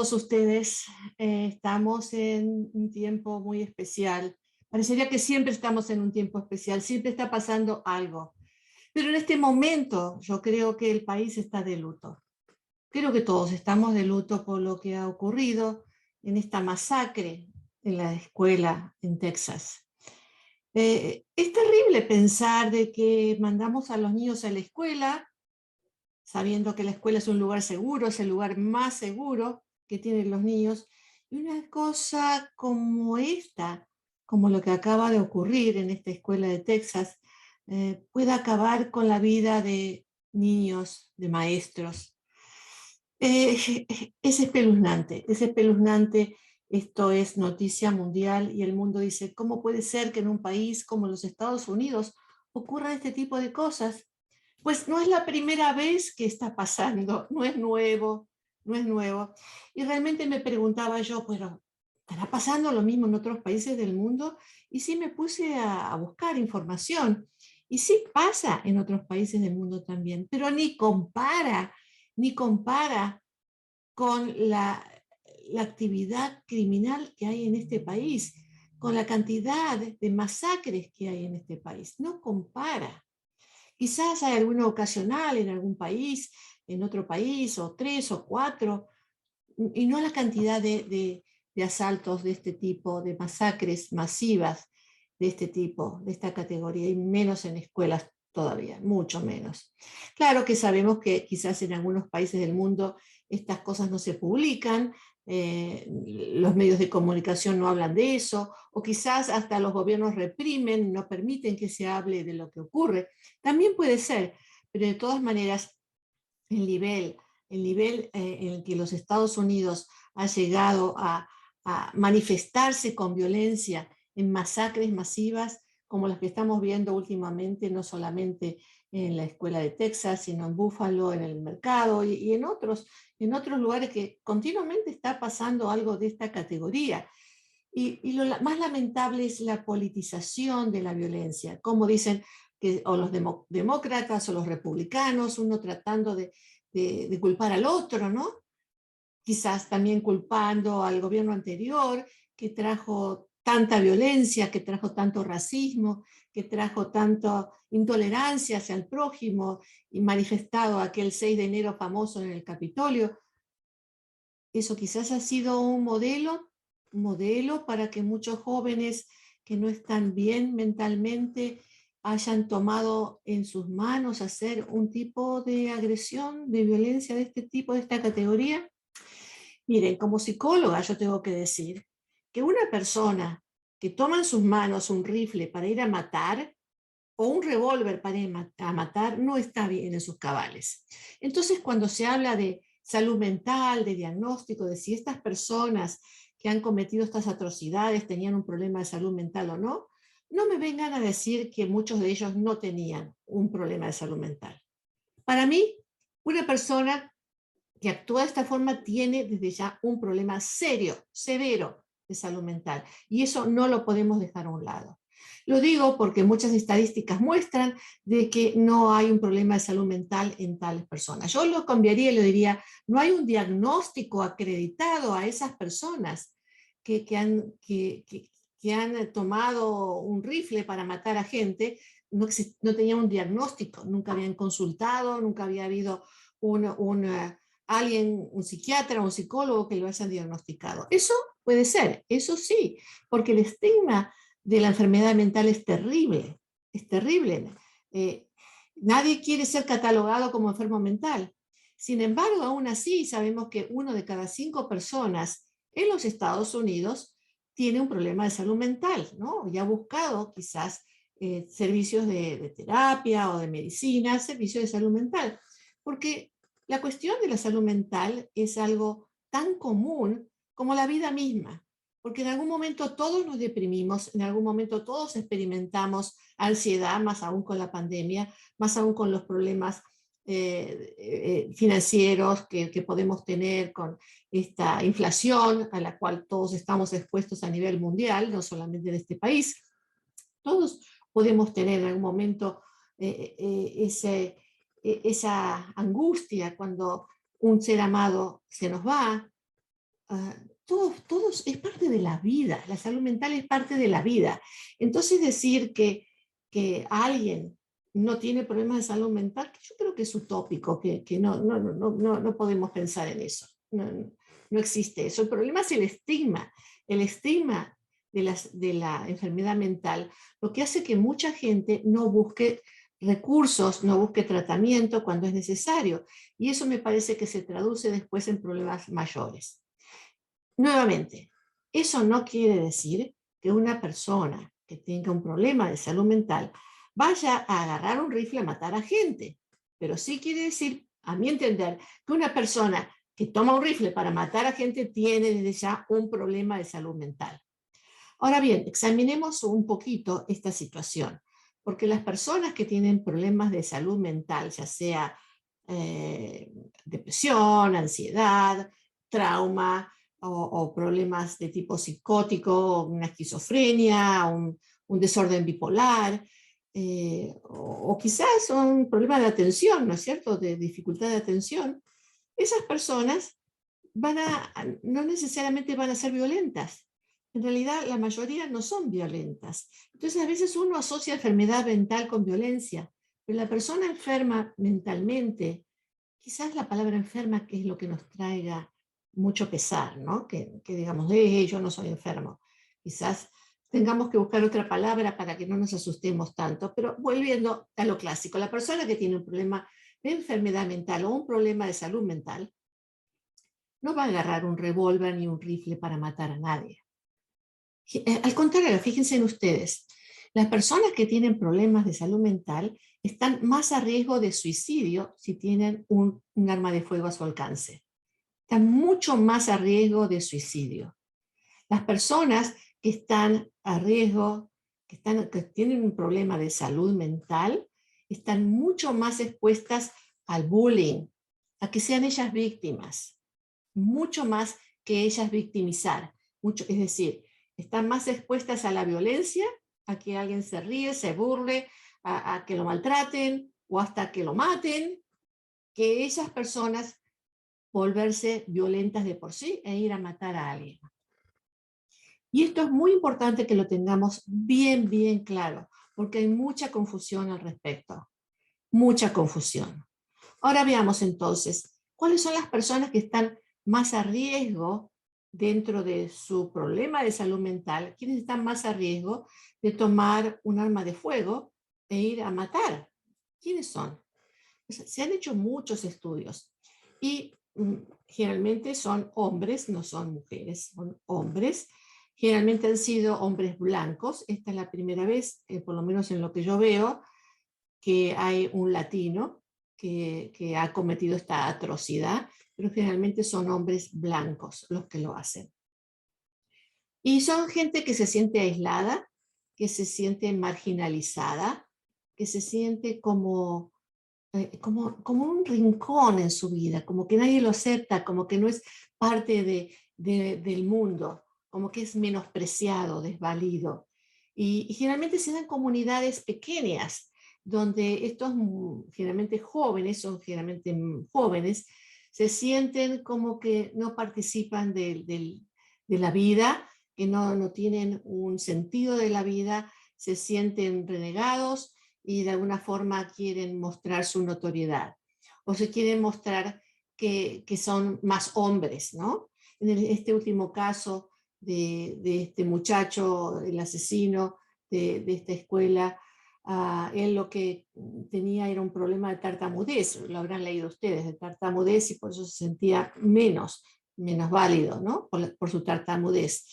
todos ustedes. Estamos en un tiempo muy especial. Parecería que siempre estamos en un tiempo especial, siempre está pasando algo. Pero en este momento yo creo que el país está de luto. Creo que todos estamos de luto por lo que ha ocurrido en esta masacre en la escuela en Texas. Es terrible pensar de que mandamos a los niños a la escuela, sabiendo que la escuela es un lugar seguro, es el lugar más seguro que tienen los niños, y una cosa como esta, como lo que acaba de ocurrir en esta escuela de Texas, puede acabar con la vida de niños, de maestros. Es espeluznante, es espeluznante. Esto es noticia mundial y el mundo dice, ¿cómo puede ser que en un país como los Estados Unidos ocurra este tipo de cosas? Pues no es la primera vez que está pasando, no es nuevo, no es nuevo. Y realmente me preguntaba yo, pero ¿estará pasando lo mismo en otros países del mundo? Y sí me puse a buscar información. Y sí pasa en otros países del mundo también, pero ni compara con la actividad criminal que hay en este país, con la cantidad de masacres que hay en este país. No compara. Quizás hay alguno ocasional en algún país, en otro país, o 3 o 4, y no la cantidad de asaltos de este tipo, de masacres masivas de este tipo, de esta categoría, y menos en escuelas todavía, mucho menos. Claro que sabemos que quizás en algunos países del mundo estas cosas no se publican, los medios de comunicación no hablan de eso, o quizás hasta los gobiernos reprimen, no permiten que se hable de lo que ocurre. También puede ser, pero de todas maneras el nivel, en el que los Estados Unidos ha llegado a manifestarse con violencia en masacres masivas como las que estamos viendo últimamente, no solamente en la escuela de Texas, sino en Buffalo, en el mercado y en otros lugares que continuamente está pasando algo de esta categoría. Y lo más lamentable es la politización de la violencia, como dicen que o los demócratas o los republicanos, uno tratando de culpar al otro, ¿no? Quizás también culpando al gobierno anterior que trajo tanta violencia, que trajo tanto racismo, que trajo tanta intolerancia hacia el prójimo y manifestado aquel 6 de enero famoso en el Capitolio. Eso quizás ha sido un modelo para que muchos jóvenes que no están bien mentalmente hayan tomado en sus manos hacer un tipo de agresión, de violencia de este tipo, de esta categoría. Miren, como psicóloga yo tengo que decir que una persona que toma en sus manos un rifle para ir a matar o un revólver para ir a matar no está bien en sus cabales. Entonces, cuando se habla de salud mental, de diagnóstico, de si estas personas que han cometido estas atrocidades tenían un problema de salud mental o no, no me vengan a decir que muchos de ellos no tenían un problema de salud mental. Para mí, una persona que actúa de esta forma tiene desde ya un problema serio, severo de salud mental. Y eso no lo podemos dejar a un lado. Lo digo porque muchas estadísticas muestran de que no hay un problema de salud mental en tales personas. Yo lo cambiaría y le diría, no hay un diagnóstico acreditado a esas personas que han tomado un rifle para matar a gente, no tenían un diagnóstico, nunca habían consultado, nunca había habido una alguien, un psiquiatra o un psicólogo que lo hayan diagnosticado. Eso puede ser, eso sí, porque el estigma de la enfermedad mental es terrible, es terrible. Nadie quiere ser catalogado como enfermo mental. Sin embargo, aún así sabemos que 1 de cada 5 personas en los Estados Unidos tiene un problema de salud mental, ¿no? Y ha buscado quizás servicios de terapia o de medicina, servicios de salud mental, porque la cuestión de la salud mental es algo tan común como la vida misma, porque en algún momento todos nos deprimimos, en algún momento todos experimentamos ansiedad, más aún con la pandemia, más aún con los problemas financieros que podemos tener con esta inflación a la cual todos estamos expuestos a nivel mundial, no solamente en este país. Todos podemos tener en algún momento esa angustia cuando un ser amado se nos va, ah, todos es parte de la vida, la salud mental es parte de la vida. Entonces decir que alguien no tiene problemas de salud mental, yo creo que es utópico, que no podemos pensar en eso. No existe eso. El problema es el estigma de la enfermedad mental, lo que hace que mucha gente no busque recursos, no busque tratamiento cuando es necesario. Y eso me parece que se traduce después en problemas mayores. Nuevamente, eso no quiere decir que una persona que tenga un problema de salud mental vaya a agarrar un rifle a matar a gente, pero sí quiere decir, a mi entender, que una persona que toma un rifle para matar a gente tiene desde ya un problema de salud mental. Ahora bien, examinemos un poquito esta situación, porque las personas que tienen problemas de salud mental, ya sea eh, depresión, ansiedad, trauma o problemas de tipo psicótico, una esquizofrenia, un desorden bipolar, o quizás un problema de atención, ¿no es cierto?, de dificultad de atención, esas personas no necesariamente van a ser violentas. En realidad, la mayoría no son violentas. Entonces, a veces uno asocia enfermedad mental con violencia, pero la persona enferma mentalmente, quizás la palabra enferma que es lo que nos traiga mucho pesar, ¿no? Que digamos, yo no soy enfermo. Quizás tengamos que buscar otra palabra para que no nos asustemos tanto, pero volviendo a lo clásico, la persona que tiene un problema de enfermedad mental o un problema de salud mental, no va a agarrar un revólver ni un rifle para matar a nadie. Al contrario, fíjense en ustedes, las personas que tienen problemas de salud mental están más a riesgo de suicidio si tienen un arma de fuego a su alcance. Están mucho más a riesgo de suicidio. Las personas que están a riesgo, que tienen un problema de salud mental, están mucho más expuestas al bullying, a que sean ellas víctimas, mucho más que ellas victimizar. Es decir, están más expuestas a la violencia, a que alguien se ríe, se burle, a que lo maltraten o hasta que lo maten, que esas personas volverse violentas de por sí e ir a matar a alguien. Y esto es muy importante que lo tengamos bien, bien claro, porque hay mucha confusión al respecto, mucha confusión. Ahora veamos entonces, ¿cuáles son las personas que están más a riesgo dentro de su problema de salud mental? ¿Quiénes están más a riesgo de tomar un arma de fuego e ir a matar? ¿Quiénes son? Se han hecho muchos estudios y generalmente son hombres, no son mujeres, son hombres. Generalmente han sido hombres blancos. Esta es la primera vez, por lo menos en lo que yo veo, que hay un latino que ha cometido esta atrocidad, pero generalmente son hombres blancos los que lo hacen. Y son gente que se siente aislada, que se siente marginalizada, que se siente como un rincón en su vida, como que nadie lo acepta, como que no es parte del mundo, como que es menospreciado, desvalido. Y generalmente se dan comunidades pequeñas, donde estos generalmente jóvenes, son generalmente jóvenes, se sienten como que no participan de la vida, que no tienen un sentido de la vida, se sienten renegados y de alguna forma quieren mostrar su notoriedad o se quieren mostrar que son más hombres, ¿no? En este último caso de este muchacho, el asesino de esta escuela, él lo que tenía era un problema de tartamudez, lo habrán leído ustedes, de tartamudez, y por eso se sentía menos válido, ¿no? Por su tartamudez.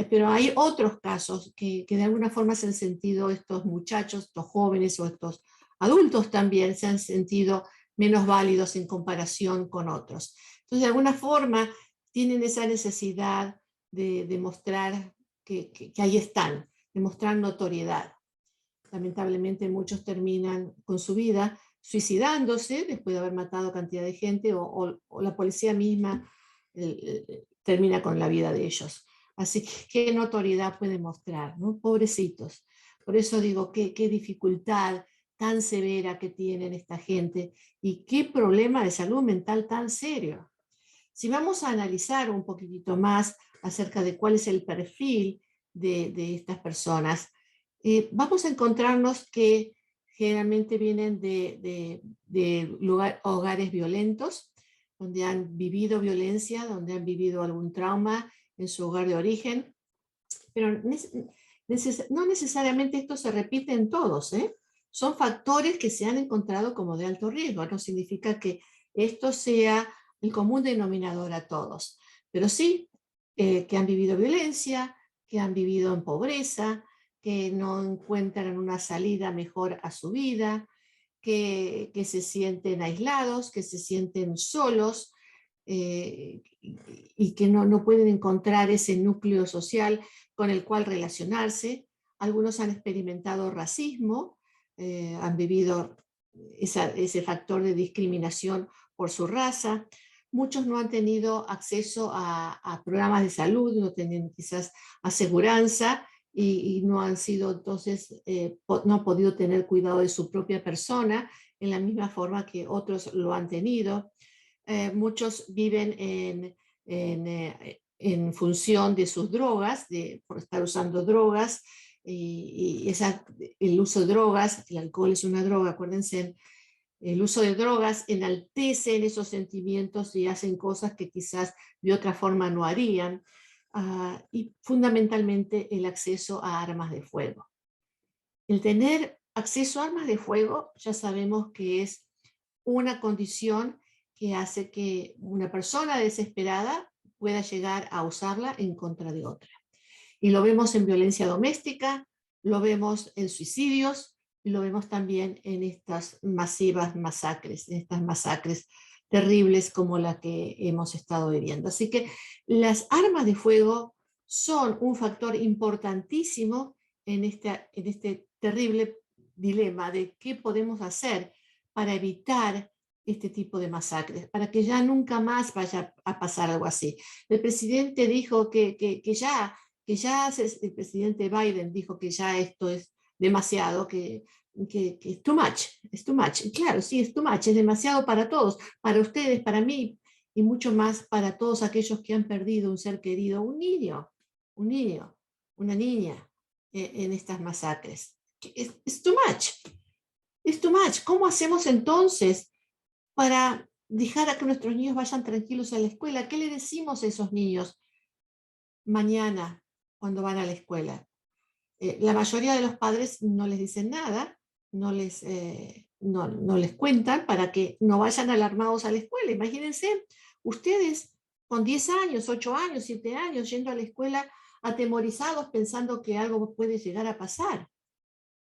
Pero hay otros casos que de alguna forma se han sentido estos muchachos, estos jóvenes o estos adultos también se han sentido menos válidos en comparación con otros. Entonces, de alguna forma, tienen esa necesidad de mostrar que ahí están, de mostrar notoriedad. Lamentablemente, muchos terminan con su vida suicidándose después de haber matado cantidad de gente o la policía misma termina con la vida de ellos. Así que, ¿qué notoriedad puede mostrar, ¿no? Pobrecitos. Por eso digo, qué dificultad tan severa que tienen esta gente y qué problema de salud mental tan serio. Si vamos a analizar un poquitito más acerca de cuál es el perfil de estas personas, vamos a encontrarnos que generalmente vienen de hogares violentos, donde han vivido violencia, donde han vivido algún trauma en su hogar de origen, pero no necesariamente esto se repite en todos, ¿eh? Son factores que se han encontrado como de alto riesgo, no significa que esto sea el común denominador a todos, pero sí que han vivido violencia, que han vivido en pobreza, que no encuentran una salida mejor a su vida, que se sienten aislados, que se sienten solos, y que no pueden encontrar ese núcleo social con el cual relacionarse. Algunos han experimentado racismo, han vivido ese factor de discriminación por su raza. Muchos no han tenido acceso a programas de salud, no tienen quizás aseguranza y no han sido entonces, no han podido tener cuidado de su propia persona en la misma forma que otros lo han tenido. Muchos viven en función de sus drogas, por estar usando drogas, y el uso de drogas, el alcohol es una droga, acuérdense, el uso de drogas enaltecen esos sentimientos y hacen cosas que quizás de otra forma no harían, y fundamentalmente el acceso a armas de fuego. El tener acceso a armas de fuego ya sabemos que es una condición que hace que una persona desesperada pueda llegar a usarla en contra de otra. Y lo vemos en violencia doméstica, lo vemos en suicidios, y lo vemos también en estas masivas masacres, en estas masacres terribles como la que hemos estado viviendo. Así que las armas de fuego son un factor importantísimo en este terrible dilema de qué podemos hacer para evitar este tipo de masacres, para que ya nunca más vaya a pasar algo así. El presidente dijo que ya el presidente Biden dijo que ya esto es demasiado, que es too much. Y claro, sí, es too much, es demasiado para todos, para ustedes, para mí, y mucho más para todos aquellos que han perdido un ser querido, un niño, una niña, en estas masacres. Es too much, es too much. ¿Cómo hacemos entonces para dejar a que nuestros niños vayan tranquilos a la escuela? ¿Qué le decimos a esos niños mañana cuando van a la escuela? La mayoría de los padres no les dicen nada, no les cuentan para que no vayan alarmados a la escuela. Imagínense ustedes con 10 años, 8 años, 7 años, yendo a la escuela atemorizados pensando que algo puede llegar a pasar.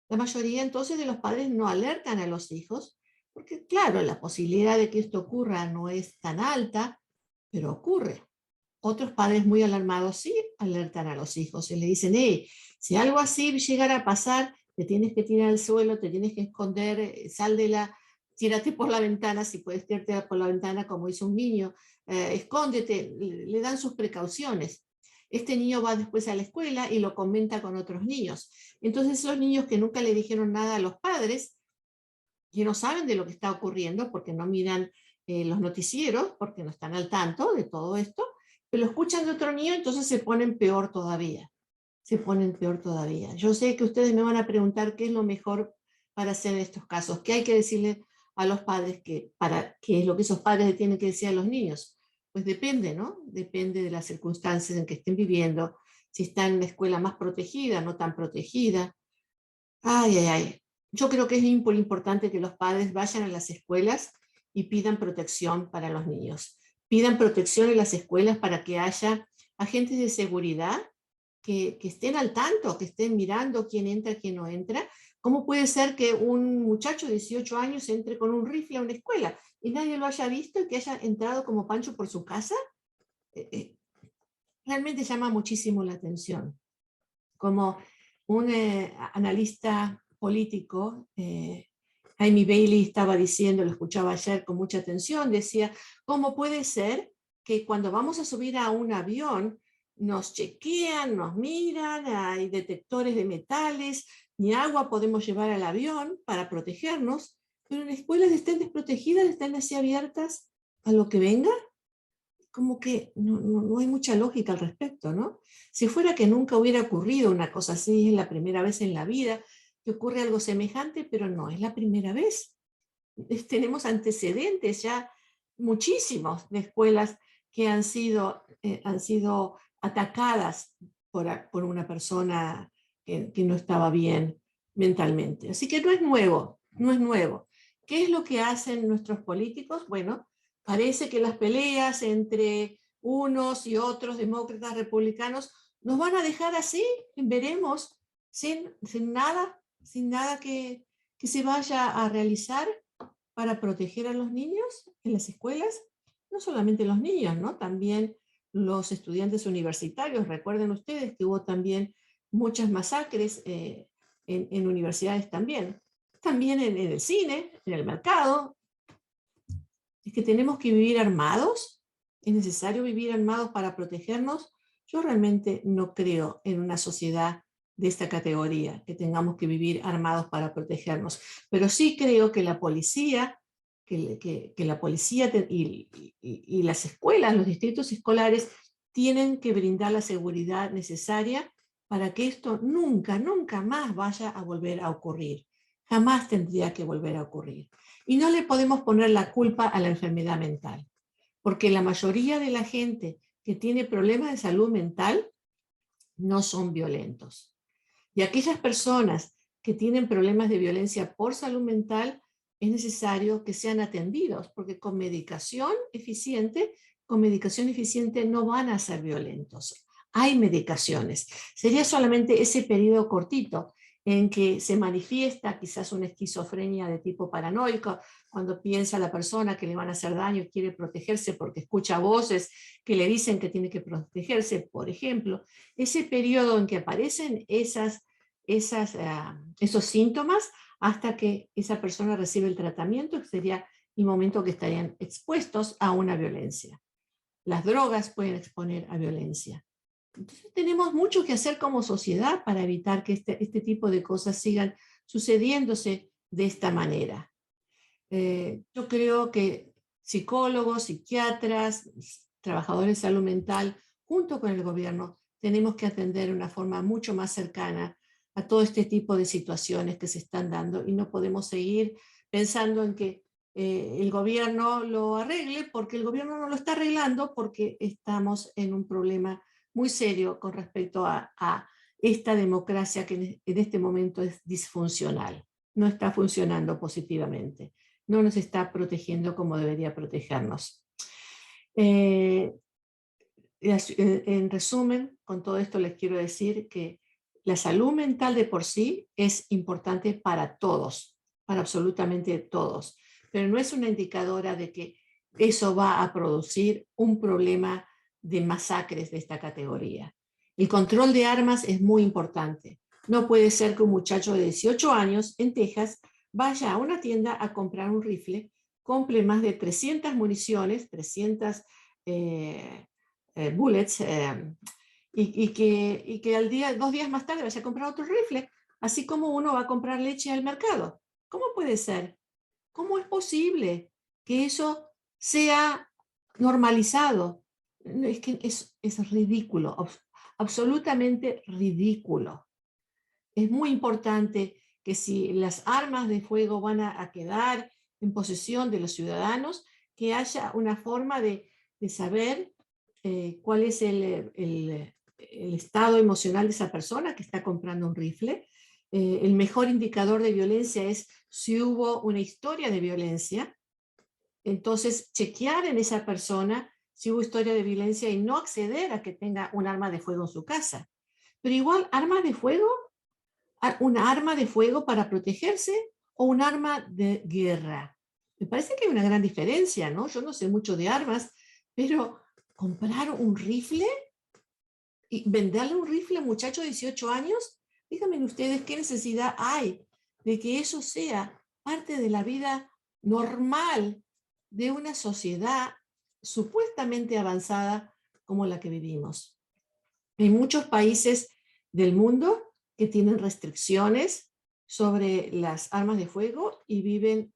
La mayoría entonces de los padres no alertan a los hijos, porque claro, la posibilidad de que esto ocurra no es tan alta, pero ocurre. Otros padres muy alarmados sí alertan a los hijos y le dicen, si algo así llegara a pasar, te tienes que tirar al suelo, te tienes que esconder, tírate por la ventana, si puedes tirarte por la ventana como hizo un niño, escóndete, le dan sus precauciones. Este niño va después a la escuela y lo comenta con otros niños. Entonces esos niños que nunca le dijeron nada a los padres, que no saben de lo que está ocurriendo porque no miran los noticieros, porque no están al tanto de todo esto, pero lo escuchan de otro niño, entonces se ponen peor todavía. Se ponen peor todavía. Yo sé que ustedes me van a preguntar qué es lo mejor para hacer en estos casos, qué hay que decirle a los padres, qué es lo que esos padres le tienen que decir a los niños. Pues depende, ¿no? Depende de las circunstancias en que estén viviendo, si están en la escuela más protegida, no tan protegida. Ay, ay, ay. Yo creo que es muy importante que los padres vayan a las escuelas y pidan protección para los niños. Pidan protección en las escuelas para que haya agentes de seguridad que estén al tanto, que estén mirando quién entra, quién no entra. ¿Cómo puede ser que un muchacho de 18 años entre con un rifle a una escuela y nadie lo haya visto y que haya entrado como Pancho por su casa? Realmente llama muchísimo la atención. Como un analista político, Jaime Bailey, estaba diciendo, lo escuchaba ayer con mucha atención, decía, ¿cómo puede ser que cuando vamos a subir a un avión nos chequean, nos miran, hay detectores de metales, ni agua podemos llevar al avión para protegernos, pero en escuelas estén desprotegidas, estén así abiertas a lo que venga? como que no hay mucha lógica al respecto, ¿no? Si fuera que nunca hubiera ocurrido una cosa así, es la primera vez en la vida que ocurre algo semejante, pero no es la primera vez. Tenemos antecedentes ya muchísimos de escuelas que han sido atacadas por una persona que no estaba bien mentalmente. Así que no es nuevo, no es nuevo. ¿Qué es lo que hacen nuestros políticos? Bueno, parece que las peleas entre unos y otros, demócratas, republicanos, nos van a dejar así, veremos, sin nada que se vaya a realizar para proteger a los niños en las escuelas, no solamente los niños, ¿no? También los estudiantes universitarios. Recuerden ustedes que hubo también muchas masacres en universidades también. También en el cine, en el mercado. Es que tenemos que vivir armados. Es necesario vivir armados para protegernos. Yo realmente no creo en una sociedad de esta categoría, que tengamos que vivir armados para protegernos. Pero sí creo que la policía, que la policía y las escuelas, los distritos escolares, tienen que brindar la seguridad necesaria para que esto nunca, nunca más vaya a volver a ocurrir. Jamás tendría que volver a ocurrir. Y no le podemos poner la culpa a la enfermedad mental, porque la mayoría de la gente que tiene problemas de salud mental no son violentos. Y aquellas personas que tienen problemas de violencia por salud mental, es necesario que sean atendidos, porque con medicación eficiente no van a ser violentos. Hay medicaciones. Sería solamente ese periodo cortito en que se manifiesta quizás una esquizofrenia de tipo paranoico, cuando piensa la persona que le van a hacer daño y quiere protegerse porque escucha voces que le dicen que tiene que protegerse, por ejemplo. Ese periodo en que aparecen esos síntomas hasta que esa persona recibe el tratamiento, sería el momento que estarían expuestos a una violencia. Las drogas pueden exponer a violencia. Entonces tenemos mucho que hacer como sociedad para evitar que este tipo de cosas sigan sucediéndose de esta manera. Yo creo que psicólogos, psiquiatras, trabajadores de salud mental, junto con el gobierno, tenemos que atender de una forma mucho más cercana a todo este tipo de situaciones que se están dando y no podemos seguir pensando en que el gobierno lo arregle, porque el gobierno no lo está arreglando, porque estamos en un problema muy serio con respecto a esta democracia que en este momento es disfuncional, no está funcionando positivamente, no nos está protegiendo como debería protegernos. En resumen, con todo esto les quiero decir que la salud mental de por sí es importante para todos, para absolutamente todos, pero no es una indicadora de que eso va a producir un problema de masacres de esta categoría. El control de armas es muy importante. No puede ser que un muchacho de 18 años en Texas vaya a una tienda a comprar un rifle, compre más de 300 municiones, 300 bullets, y que dos días más tarde vaya a comprar otro rifle, así como uno va a comprar leche al mercado. ¿Cómo puede ser? ¿Cómo es posible que eso sea normalizado? Es que es ridículo, absolutamente ridículo. Es muy importante que si las armas de fuego van a quedar en posesión de los ciudadanos, que haya una forma de saber cuál es el estado emocional de esa persona que está comprando un rifle. El mejor indicador de violencia es si hubo una historia de violencia. Entonces, chequear en esa persona si hubo historia de violencia y no acceder a que tenga un arma de fuego en su casa. Pero igual, armas de fuego, una arma de fuego para protegerse o un arma de guerra. Me parece que hay una gran diferencia, ¿no? Yo no sé mucho de armas, pero comprar un rifle y venderle un rifle a un muchacho de 18 años, díganme ustedes qué necesidad hay de que eso sea parte de la vida normal de una sociedad supuestamente avanzada como la que vivimos. Hay muchos países del mundo que tienen restricciones sobre las armas de fuego y viven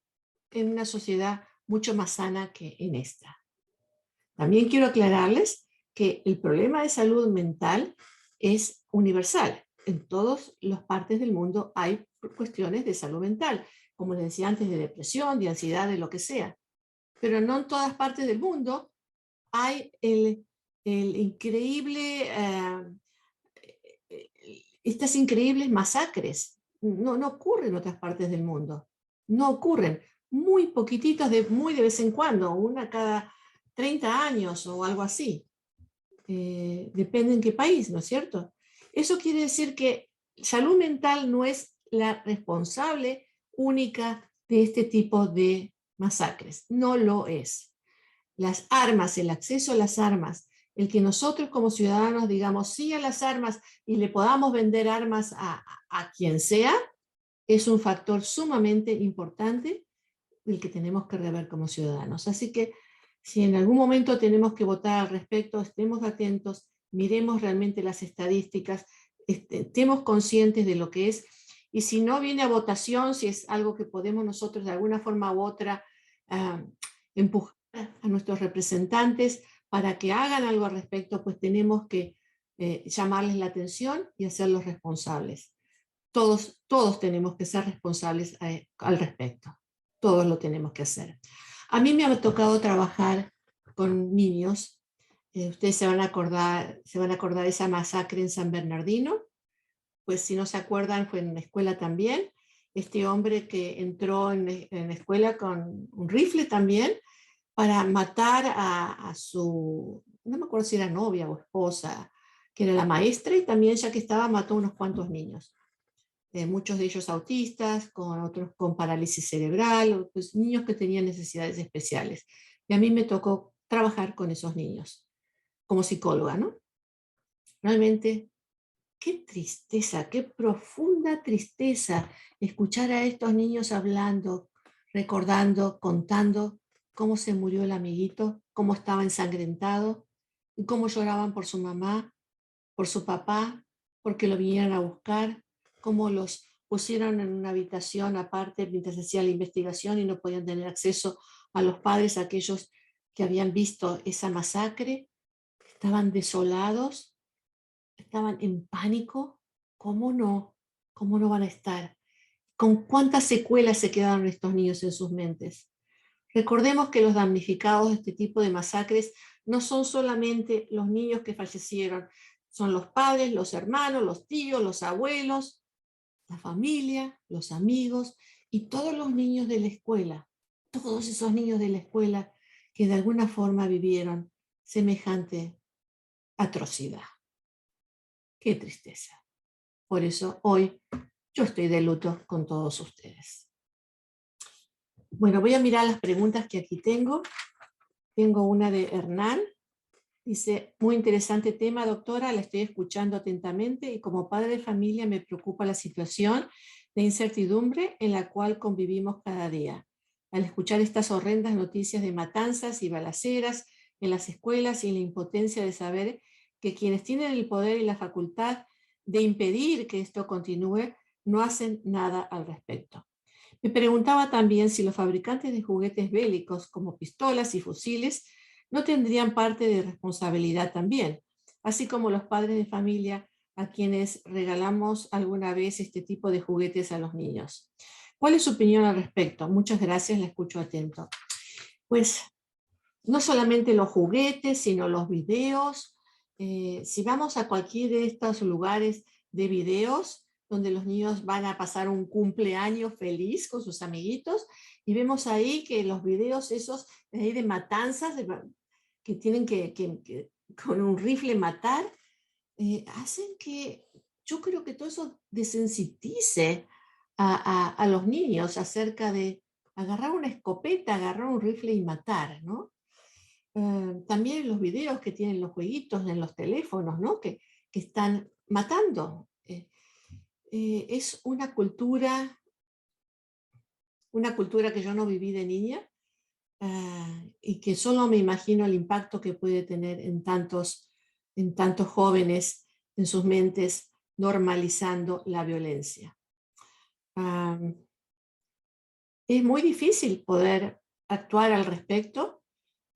en una sociedad mucho más sana que en esta. También quiero aclararles que el problema de salud mental es universal. En todas las partes del mundo hay cuestiones de salud mental, como les decía antes, de depresión, de ansiedad, de lo que sea. Pero no en todas partes del mundo hay el increíble, estas increíbles masacres. No ocurren en otras partes del mundo. No ocurren. Muy poquititos, muy de vez en cuando, una cada 30 años o algo así. Depende en qué país, ¿no es cierto? Eso quiere decir que salud mental no es la responsable única de este tipo de masacres. No lo es. Las armas, el acceso a las armas, el que nosotros como ciudadanos digamos sí a las armas y le podamos vender armas a quien sea, es un factor sumamente importante del que tenemos que rever como ciudadanos. Así que si en algún momento tenemos que votar al respecto, estemos atentos, miremos realmente las estadísticas, estemos conscientes de lo que es, y si no viene a votación, si es algo que podemos nosotros de alguna forma u otra empujar a nuestros representantes para que hagan algo al respecto, pues tenemos que llamarles la atención y hacerlos responsables. Todos tenemos que ser responsables al respecto. Todos lo tenemos que hacer. A mí me ha tocado trabajar con niños. Ustedes se van a acordar de esa masacre en San Bernardino. Pues si no se acuerdan, fue en la escuela también. Este hombre que entró en la escuela con un rifle también para matar a su, no me acuerdo si era novia o esposa, que era la maestra, y también ya que estaba mató a unos cuantos niños. Muchos de ellos autistas, con otros con parálisis cerebral, pues niños que tenían necesidades especiales. Y a mí me tocó trabajar con esos niños como psicóloga, ¿no? Realmente, qué tristeza, qué profunda tristeza escuchar a estos niños hablando, recordando, contando cómo se murió el amiguito, cómo estaba ensangrentado, y cómo lloraban por su mamá, por su papá, porque lo vinieran a buscar, cómo los pusieron en una habitación aparte mientras hacía la investigación y no podían tener acceso a los padres, aquellos que habían visto esa masacre, estaban desolados, estaban en pánico. ¿Cómo no? ¿Cómo no van a estar? ¿Con cuántas secuelas se quedaron estos niños en sus mentes? Recordemos que los damnificados de este tipo de masacres no son solamente los niños que fallecieron, son los padres, los hermanos, los tíos, los abuelos, la familia, los amigos y todos los niños de la escuela, todos esos niños de la escuela que de alguna forma vivieron semejante atrocidad. Qué tristeza. Por eso hoy yo estoy de luto con todos ustedes. Bueno, voy a mirar las preguntas que aquí tengo. Tengo una de Hernán. Dice, muy interesante tema, doctora, la estoy escuchando atentamente y como padre de familia me preocupa la situación de incertidumbre en la cual convivimos cada día. Al escuchar estas horrendas noticias de matanzas y balaceras en las escuelas y la impotencia de saber que quienes tienen el poder y la facultad de impedir que esto continúe no hacen nada al respecto. Me preguntaba también si los fabricantes de juguetes bélicos como pistolas y fusiles no tendrían parte de responsabilidad también, así como los padres de familia a quienes regalamos alguna vez este tipo de juguetes a los niños. ¿Cuál es su opinión al respecto? Muchas gracias, la escucho atento. Pues no solamente los juguetes, sino los videos. Si vamos a cualquier de estos lugares de videos, donde los niños van a pasar un cumpleaños feliz con sus amiguitos, y vemos ahí que los videos esos de matanzas, que tienen que con un rifle matar, hacen que yo creo que todo eso desensitice a los niños acerca de agarrar una escopeta, agarrar un rifle y matar, ¿no? También los videos que tienen los jueguitos en los teléfonos, ¿no? Que están matando. Es una cultura que yo no viví de niña, y que solo me imagino el impacto que puede tener en tantos jóvenes, en sus mentes, normalizando la violencia. Es muy difícil poder actuar al respecto,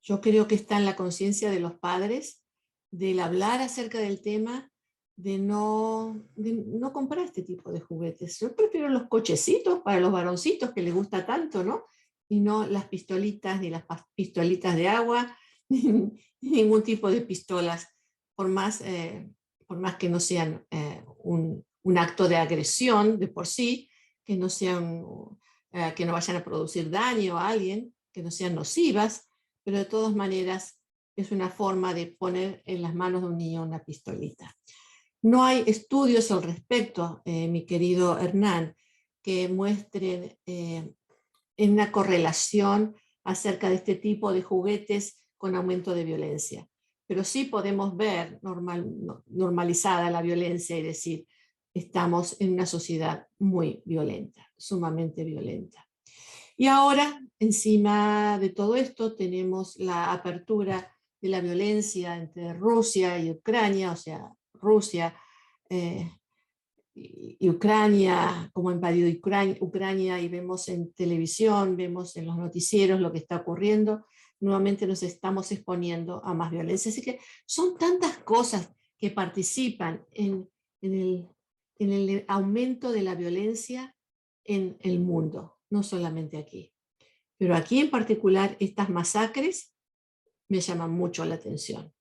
Yo creo que está en la conciencia de los padres del hablar acerca del tema, de no comprar este tipo de juguetes. Yo prefiero los cochecitos para los varoncitos que les gusta tanto, ¿no? Y no las pistolitas, ni las pistolitas de agua, ni ningún tipo de pistolas, por más que no sean un acto de agresión de por sí, que no sean, que no vayan a producir daño a alguien, que no sean nocivas, pero de todas maneras es una forma de poner en las manos de un niño una pistolita. No hay estudios al respecto, mi querido Hernán, que muestren en una correlación acerca de este tipo de juguetes con aumento de violencia. Pero sí podemos ver normalizada la violencia y decir, estamos en una sociedad muy violenta, sumamente violenta. Y ahora, encima de todo esto, tenemos la apertura de la violencia entre Rusia y Ucrania, o sea, Rusia eh, y Ucrania, como ha invadido Ucrania, y vemos en televisión, vemos en los noticieros lo que está ocurriendo, nuevamente nos estamos exponiendo a más violencia. Así que son tantas cosas que participan en en el aumento de la violencia en el mundo, no solamente aquí. Pero aquí en particular, estas masacres me llaman mucho la atención.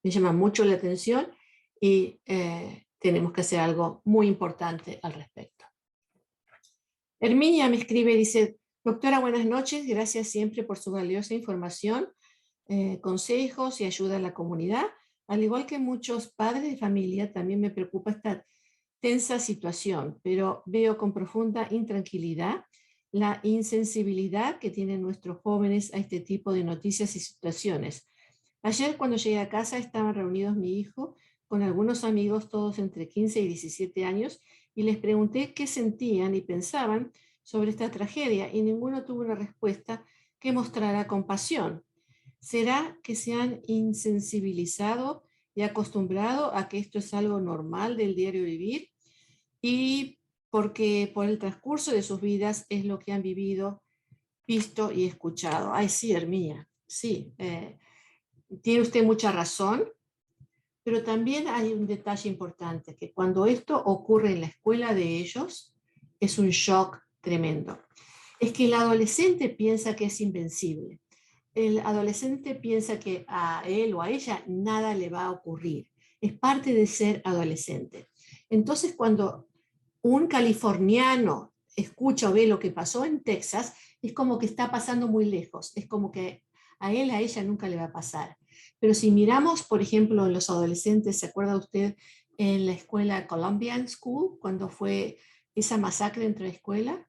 Me llaman mucho la atención y tenemos que hacer algo muy importante al respecto. Herminia me escribe, dice, doctora, buenas noches, gracias siempre por su valiosa información, consejos y ayuda a la comunidad. Al igual que muchos padres de familia, también me preocupa esta tensa situación, pero veo con profunda intranquilidad la insensibilidad que tienen nuestros jóvenes a este tipo de noticias y situaciones. Ayer cuando llegué a casa estaban reunidos mi hijo con algunos amigos, todos entre 15 y 17 años, y les pregunté qué sentían y pensaban sobre esta tragedia, y ninguno tuvo una respuesta que mostrara compasión. ¿Será que se han insensibilizado y acostumbrado a que esto es algo normal del diario vivir? Y porque por el transcurso de sus vidas es lo que han vivido, visto y escuchado. Ay, sí, Hermía, sí. Tiene usted mucha razón, pero también hay un detalle importante, que cuando esto ocurre en la escuela de ellos, es un shock tremendo. Es que el adolescente piensa que es invencible. El adolescente piensa que a él o a ella nada le va a ocurrir. Es parte de ser adolescente. Entonces, cuando un californiano escucha o ve lo que pasó en Texas, es como que está pasando muy lejos, es como que a él, a ella nunca le va a pasar. Pero si miramos, por ejemplo, en los adolescentes, ¿se acuerda usted en la escuela Columbian School, cuando fue esa masacre entre escuelas?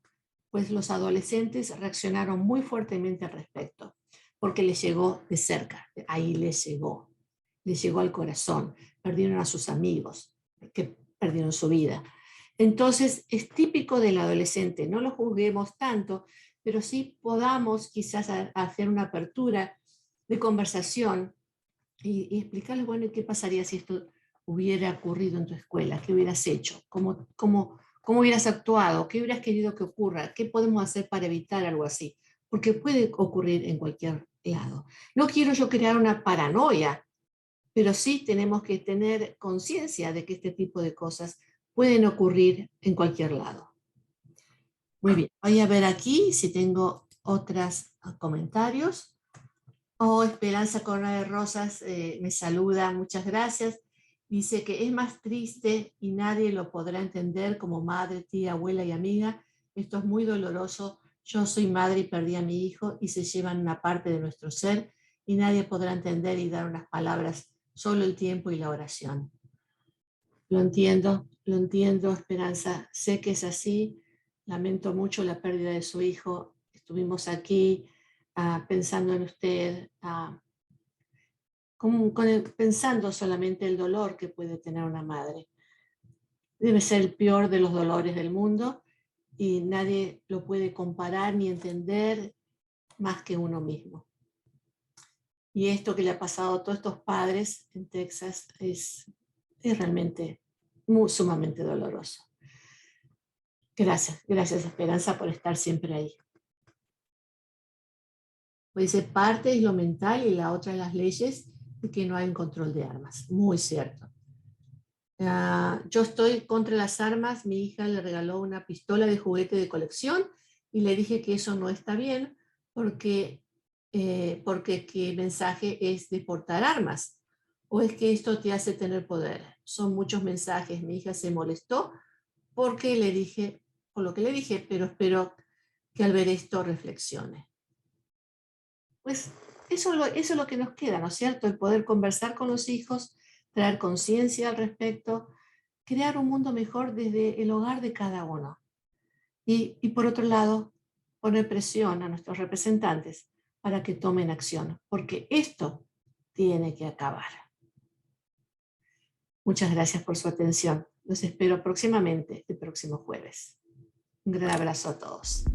Pues los adolescentes reaccionaron muy fuertemente al respecto, porque les llegó de cerca, ahí les llegó al corazón, perdieron a sus amigos, que perdieron su vida. Entonces, es típico del adolescente, no lo juzguemos tanto, pero sí podamos quizás hacer una apertura de conversación y explicarles, bueno, ¿qué pasaría si esto hubiera ocurrido en tu escuela? ¿Qué hubieras hecho? ¿Cómo hubieras actuado? ¿Qué hubieras querido que ocurra? ¿Qué podemos hacer para evitar algo así? Porque puede ocurrir en cualquier lado. No quiero yo crear una paranoia, pero sí tenemos que tener conciencia de que este tipo de cosas pueden ocurrir en cualquier lado. Muy bien, voy a ver aquí si tengo otros comentarios. Oh, Esperanza Corona de Rosas me saluda, muchas gracias. Dice que es más triste y nadie lo podrá entender como madre, tía, abuela y amiga. Esto es muy doloroso. Yo soy madre y perdí a mi hijo y se llevan una parte de nuestro ser y nadie podrá entender y dar unas palabras, solo el tiempo y la oración. Lo entiendo, Esperanza. Sé que es así. Lamento mucho la pérdida de su hijo. Estuvimos aquí pensando en usted, pensando solamente el dolor que puede tener una madre. Debe ser el peor de los dolores del mundo y nadie lo puede comparar ni entender más que uno mismo. Y esto que le ha pasado a todos estos padres en Texas es realmente sumamente doloroso. Gracias, gracias Esperanza por estar siempre ahí. Pues dice, parte es lo mental y la otra es las leyes de que no hay un control de armas. Muy cierto. Yo estoy contra las armas. Mi hija le regaló una pistola de juguete de colección y le dije que eso no está bien porque, porque qué mensaje es de portar armas. ¿O es que esto te hace tener poder? Son muchos mensajes. Mi hija se molestó porque le dije, por lo que le dije, pero espero que al ver esto reflexione. Pues eso es lo que nos queda, ¿no es cierto? El poder conversar con los hijos, traer conciencia al respecto, crear un mundo mejor desde el hogar de cada uno. Y por otro lado, poner presión a nuestros representantes para que tomen acción, porque esto tiene que acabar. Muchas gracias por su atención. Los espero próximamente, el próximo jueves. Un gran abrazo a todos.